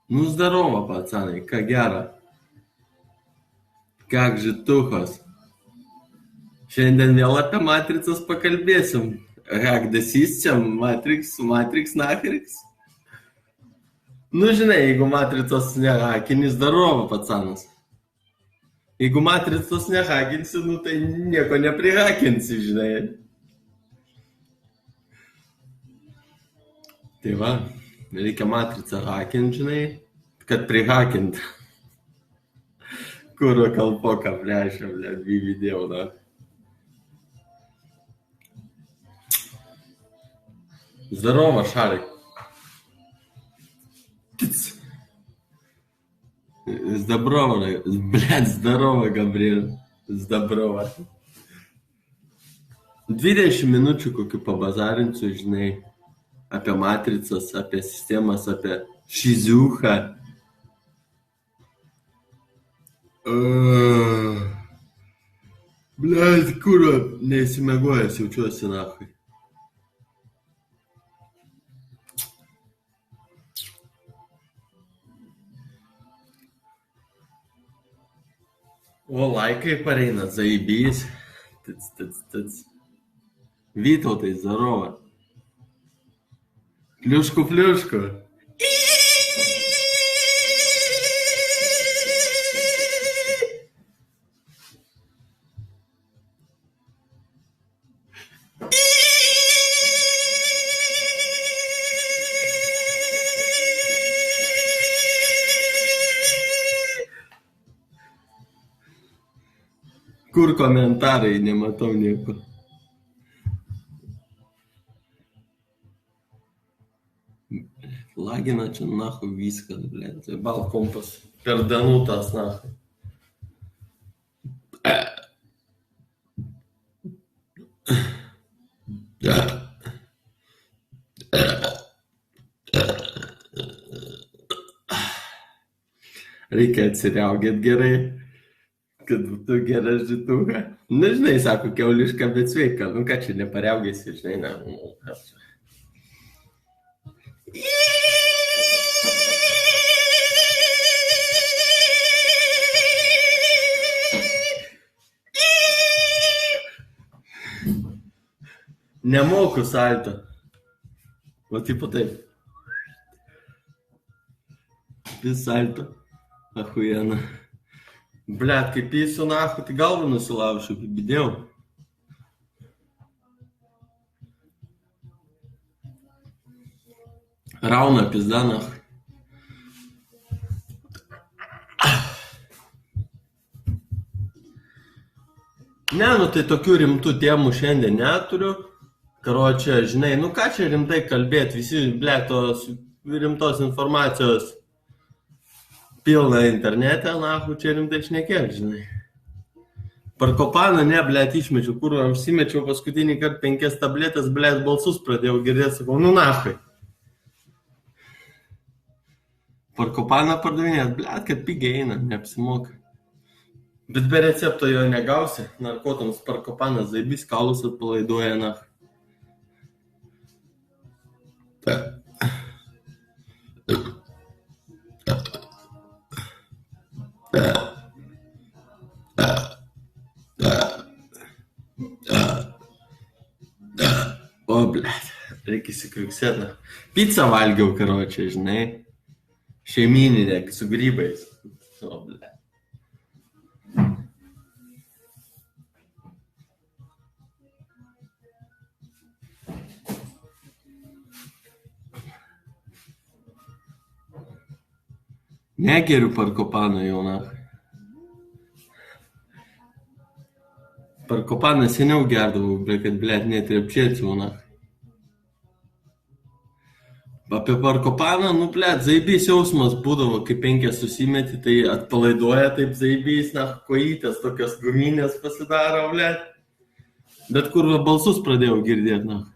Nu, zdarova, pacanai, ką gera. Kak žituchos. Šiandien vėl apie matricas pakalbėsim. Hack the system, Matrix nachriks. Nu, žinai, jeigu matricos nehakini, zdarova, pacanas. Jeigu matricos nehakinsi, nu tai nieko neprihakinsi, žinai. Tai va, reikia matricą hakinti, žinai, kad prihakint. Kuro kalpoką plešia, video, na. Здорово, Шарик. Здорово, Gabriel. Здорово. 20 minučių kokių pabazarinsiu, žinai, apie matricas, apie sistemas, apie šiziuchą. Kuro, neįsimegojęs jaučiuosi, nachai. O laikai pareina, zaibys. Tic. Vytautai, zdarova. Pliušku. Kur komentarai, nematau nieko. Lagina čia nahu viskas, blėt. Bal kompas per danutas, nahu. Reikia atsiriaugėt gerai, kad būtų gera žituha. Na, žinai, sako, kiauliška, bet sveika. Nu, ką čia nepariaugėsi, žinai, na. Nemoku salto. O tipo taip. Vis salto. Ахуєнно. Блядь, kai pysiu nahu, tai galvą nusilaušiu, kaip bidėjau. Rauna pizda nahu. Ne, nu tai tokių rimtų temų šiandien neturiu. Karočią, žinai, nu ką čia rimtai kalbėti, visi, blėt, tos rimtos informacijos pilna internete, nahu, čia rimtai šnekėk, žinai. Parkopaną, ne, blėt, išmečiau, kur apsimečiau paskutinį kartą 5 tabletės, blėt, balsus pradėjau girdėti, sakau, nu nahai. Parkopaną pardavinėt, blėt, kad pigiai eina, neapsimoka. Bet be recepto jo negausi, narkotams parkopanas zaibys, kaulus atpalaiduoja, nahai. O, blėt, reikia įsikriuksėt. Pizzą valgiau, karočią, žinai. Šeimyninė, su grybais. O, blėt. Negeriu parkopano jau, nahai. Parkopaną seniau gerdavau, kad, blėt, net ir apčėčiau, nahai. Apie parkopaną, nu, blėt, zaibys jausmas būdavo, kai 5 susimeti, tai atpalaiduoja taip zaibys, nahai, kojytės tokios guminės pasidaro, blėt. Bet kur balsus pradėjau girdėti, nahai.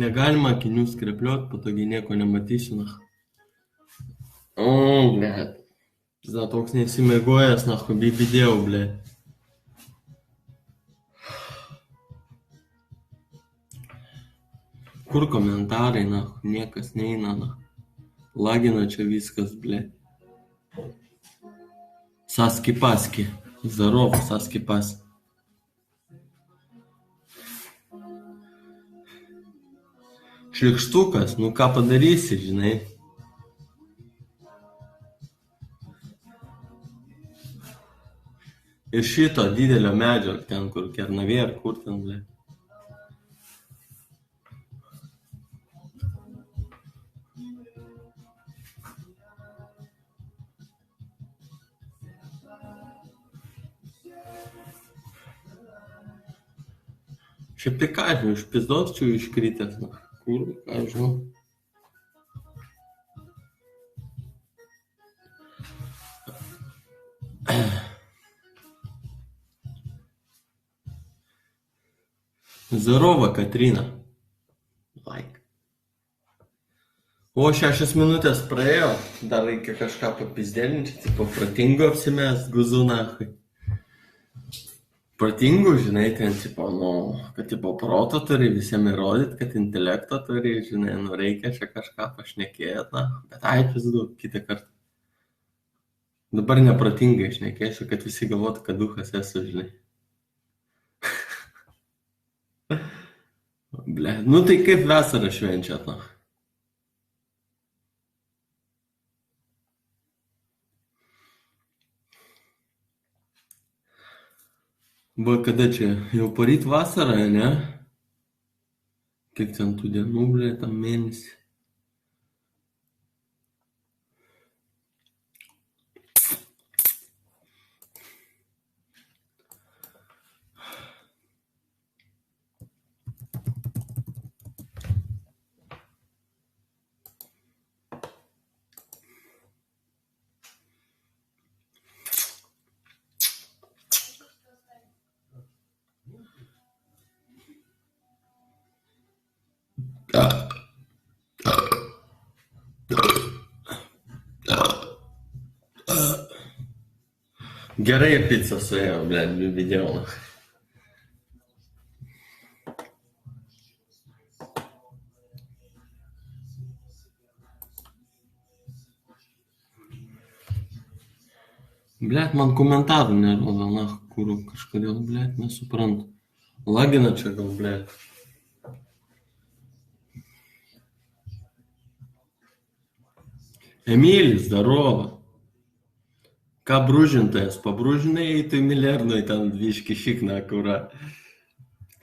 Negalima akinių skrepliuot, patogiai nieko nematysiu, na. Blet. Pizda, toks nesimėgojęs, na, bibidėjau, blet. Kur komentarai, na, niekas neina, na. Lagina čia viskas, blet. Saski paski. Zarov, saski paski. Šlikštukas, nu ką padarysi, žinai. Ir šito didelio medžio, ten kur Kernavė ar kur ten, ble. Šiaip tai ką, žinau, iš pizdos čia iškritęs, na. Kur, ką žinau. Zarova, Katrina. Like. O 6 minutės praėjo, dar reikia kažką papizdėlinti, tipo pratingo apsimest, guzu nachai. Pratingų, žinai, ten, tipo, nu, kad, tipo, proto turi visiems įrodyti, kad intelekto turi, žinai, nu, reikia čia kažką pašnekėti, na, bet ai, pizdu, kitą kartą. Dabar nepratingai šnekėsiu, kad visi galvotų, kad duchas esu, žinai. Ble, nu tai kaip vasarą švenčiat, na. Va, kada čia, jau poryt vasarą, ne? Kiek ten tų dienų, ble, tam mėnesį. Gerai pizza suėjo, ble, video. Blet, man komentarų nerodo, na, kur kažkodėl, blet, nesuprantu. Lagina čia gal, blet. Emilis, здорово. Ką brūžintojas, pabrūžinai, tai milernui ten dviški šikna, kura.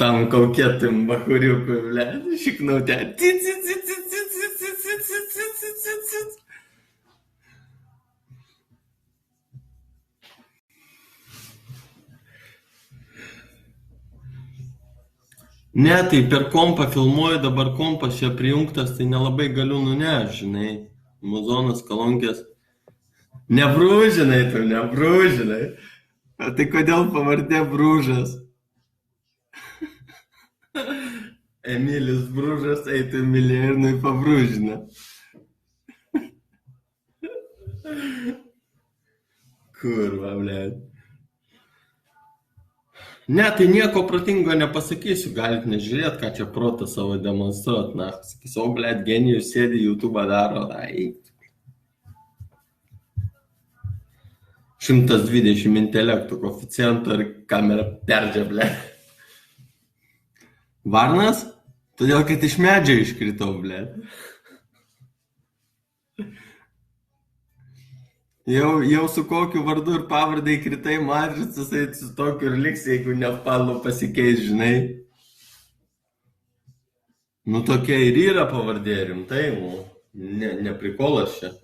Tam kaukėtum bahuriukui, ble, šiknau ten. Ne, tai per kompą filmuoju, dabar kompas čia prijungtas, tai nelabai galiu nunešti, žinai. Muzonas, kalonkės. Nebrūžinai tu, nebrūžinai. O tai kodėl pavardė Brūžas? Emilis Brūžas, eitų milernui pabrūžina. Kurva, blėt. Ne, tai nieko protingo nepasakysiu, galit nežiūrėt, ką čia protą savo demonstruot, na. Sakysiu, o, blėt, genijus sėdi, YouTube'ą daro, ai. 120 intelektų koeficientų ir kamera perdžia, ble. Varnas? Todėl, kad iš medžio iškritau, ble. Jau su kokiu vardu ir pavardai kritai matricas, tai su tokiu ir liks, jeigu nepalų pasikeis, žinai. Nu, tokia ir yra pavardė, rimtai, nu, neprikolas čia.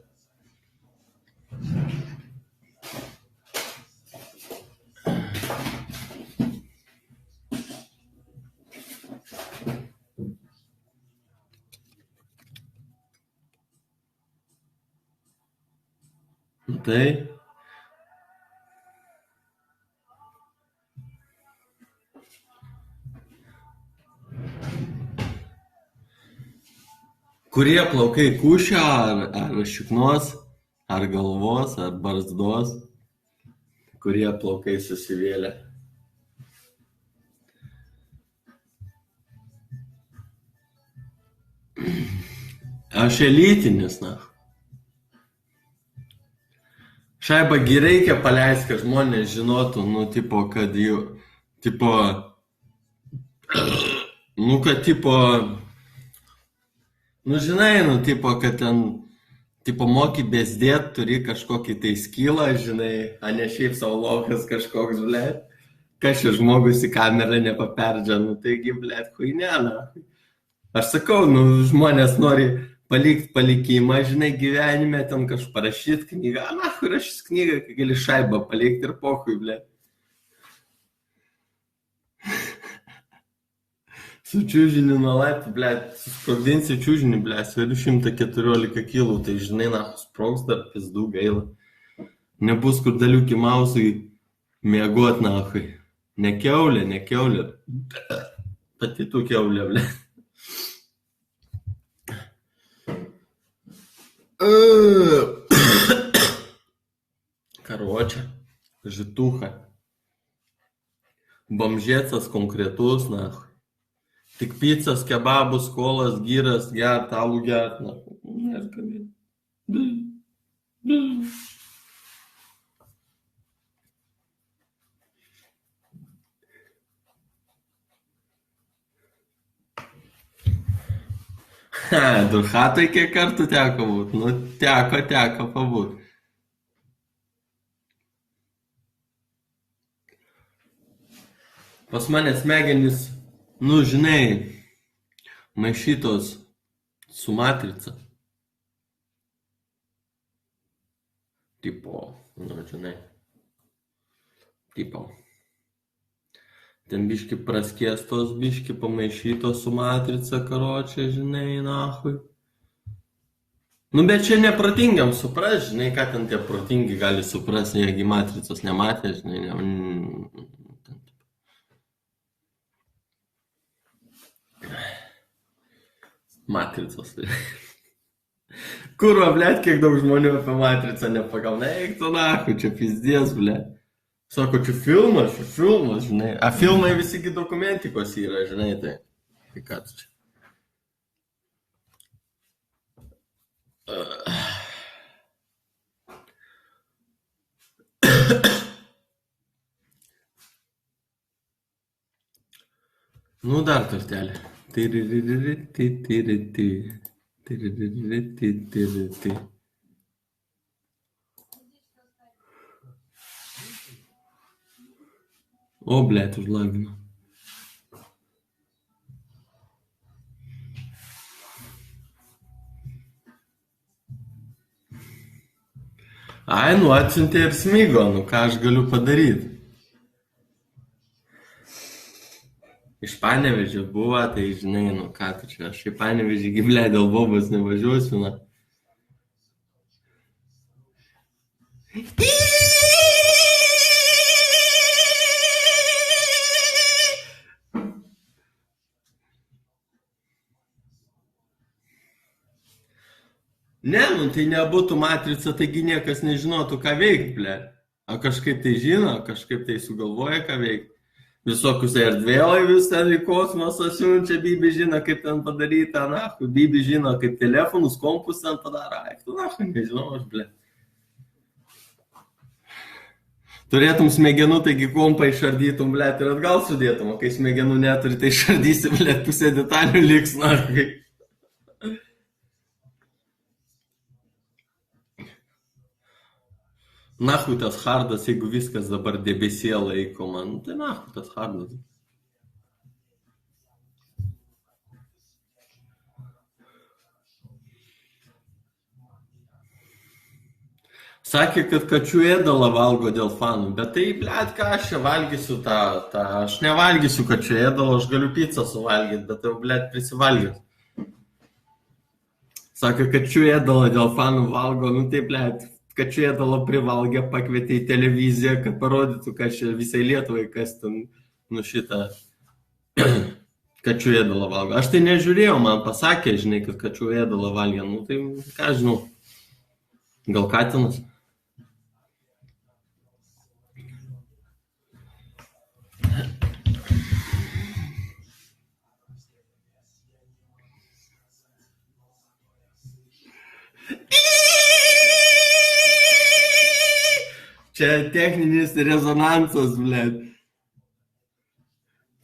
Tai. Kurie plaukai kūšio, ar šiknos, ar galvos, ar barzdos, kurie plaukai susivėlė. Aš elitinis, na. Šaibagi reikia paleisti, kad žmonės žinotų, nu, tipo, kad jų, tipo, nu, kad, tipo, nu, žinai, nu, tipo, kad ten, tipo, moki bezdėt, turi kažkokį tai skylą, žinai, a ne šiaip savo laukas kažkoks, blėt. Kas čia žmogus į kamerą nepaperdžia, nu, taigi, blėt, huinena. Aš sakau, nu, žmonės nori palikti palikimą, žinai, gyvenime, ten kažką parašyti knygą. Na, kur rašys knygą, kai gali šaibą palikti ir pohui, ble. Su čiūžiniu nuo laiptų, ble, susprogdinsi čiūžinį, ble, sveriu 114 kilų, tai žinai, na, sprogs dar pizdu gaila. Nebus kur daliukį mausui mėgot, na, hui. Ne kiaulė, ne kiaulė. Pati tu kiaulė, ble. Короче, житуха. Бомжецas konkretus, nahui. Tik pizzas, kebabus, kolas, gyras, gert, alų gert, nahui. Neskabėt. Durchatoj kiek kartų teko būt? Nu, teko pabūt. Pas mane smegenys, nu, žinai, maišytos su matrica. Tipo, nu, žinai. Tipo. Ten biški praskiestos, biški pamaišytos su matrica, karočią, žinai, nahui. Nu, bet čia neprotingiam supras, žinai, ką ten tie protingi gali supras, jeigu matricos nematė, žinai, Matricos. Kurva, blėt, kiek daug žmonių apie matricą nepagauna. Eik tu nahui, čia pizdės, blėt. Sako, čia filmas, žinai. A filmai visigi dokumentikos yra, žinai, tai. Tai ką tu čia? Nu, dar kartelį. O, blėt, užlagino. Ai, nu atsiuntė ir smigo, nu ką aš galiu padaryti. Iš Panevėžio buvo, tai žinai, nu ką tu čia, aš į Panevėžį giblė dėl bobos nevažiuosiu, na. Ne, nu tai nebūtų matrica, taigi niekas nežinotų, ką veikti, ble. O kažkaip tai žino, kažkaip tai sugalvoja, ką veikti. Visokius erdvėlaivius ten į kosmosą siunčia, Bibi žino, kaip ten padaryta, nahui. Bibi žino, kaip telefonus, kompus ten padaro. Aiktų, nahui, nežinau, aš, ble. Turėtum smegenų, taigi kompą išardytum, ble, ir atgal sudėtum, o kai smegenų neturi, tai išardysi, ble, pusė detalių liks, nahui. Nahui tas hardas, jeigu viskas dabar debesie laikoma, nu tai nahui tas hardas. Sakė, kad kačių ėdalą valgo dėl fanų, bet tai, blėt, ką aš čia valgysiu tą, aš nevalgysiu kačių ėdalą, aš galiu pizzą suvalgyti, bet jau, blėt, prisivalgysiu. Sakė, kačių ėdalą dėl fanų valgo, nu tai, blėt. Kačių ėdalo privalgė, pakvietė į televiziją, kad parodytų, kad čia visai Lietuvai, kas ten, nu šitą, Kačių ėdalą valgo. Aš tai nežiūrėjau, man pasakė, žinai, kad kačių ėdalą valgė. Nu, tai ką žinau. Gal katinas? Čia techninis rezonansas, blėt.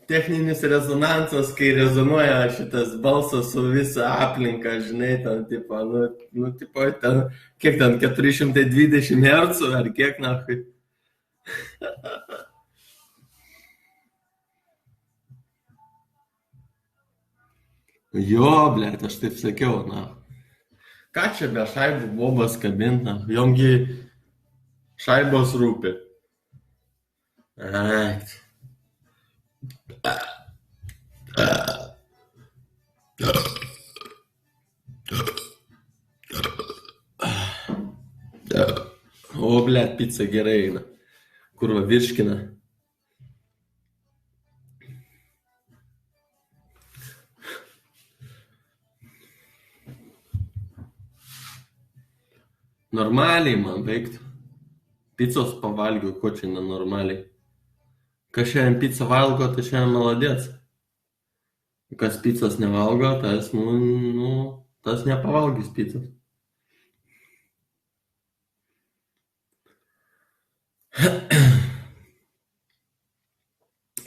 Techninis rezonansas, kai rezonuoja šitas balsas su visa aplinka, žinai, ten, tipo, tipo, ten, kiek ten, 420 Hz ar kiek, nahui. Jo, blėt, aš taip sakiau, na. Ką čia be šaibų bobas kabinta? Jomgi šaibos rūpi. Akt. O, blėt, pizza gerai eina. Kurva virškina. Normaliai man veiktų. Pizzos pavalgiau, ko čia nenormaliai. Kas šiandien pizzą valgo, tai šiandien maladėts. Kas pizzos nevalgo, tas, tas nepavalgys pizzos.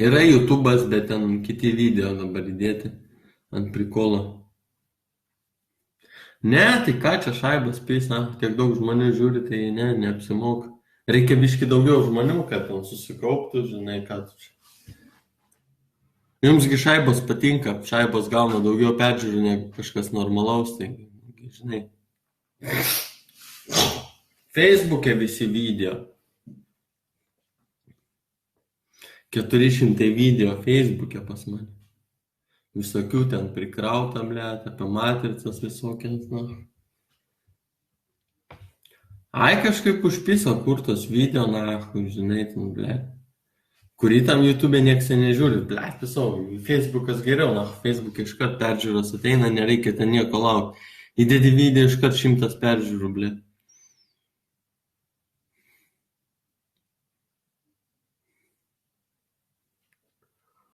Yra YouTube'as, bet ten kiti video dabar įdėti ant prikolo. Ne, tai ką čia šaibas pisa, tiek daug žmonių žiūri, tai ne, neapsimoka. Reikia biški daugiau žmonių, kad ten susikauptų, žinai, ką tu čia. Jumsgi šaibos patinka, šaibos gauna daugiau peržiūrų negu kažkas normalaus, tai, žinai. Facebook'e visi video. 400 video Facebook'e pas mane. Visokių ten prikrauta, blėt, apie matricas visokias, na. Ai, kažkaip užpiso kurtos video, na, žinai, ten, blėt. Kurį tam YouTube'e nieks nežiūri, blėt, viso. Facebook'as geriau, na, Facebook'e iškart peržiūros ateina, nereikia ten nieko laukti. Įdedi video iškart 100 peržiūrų, blėt.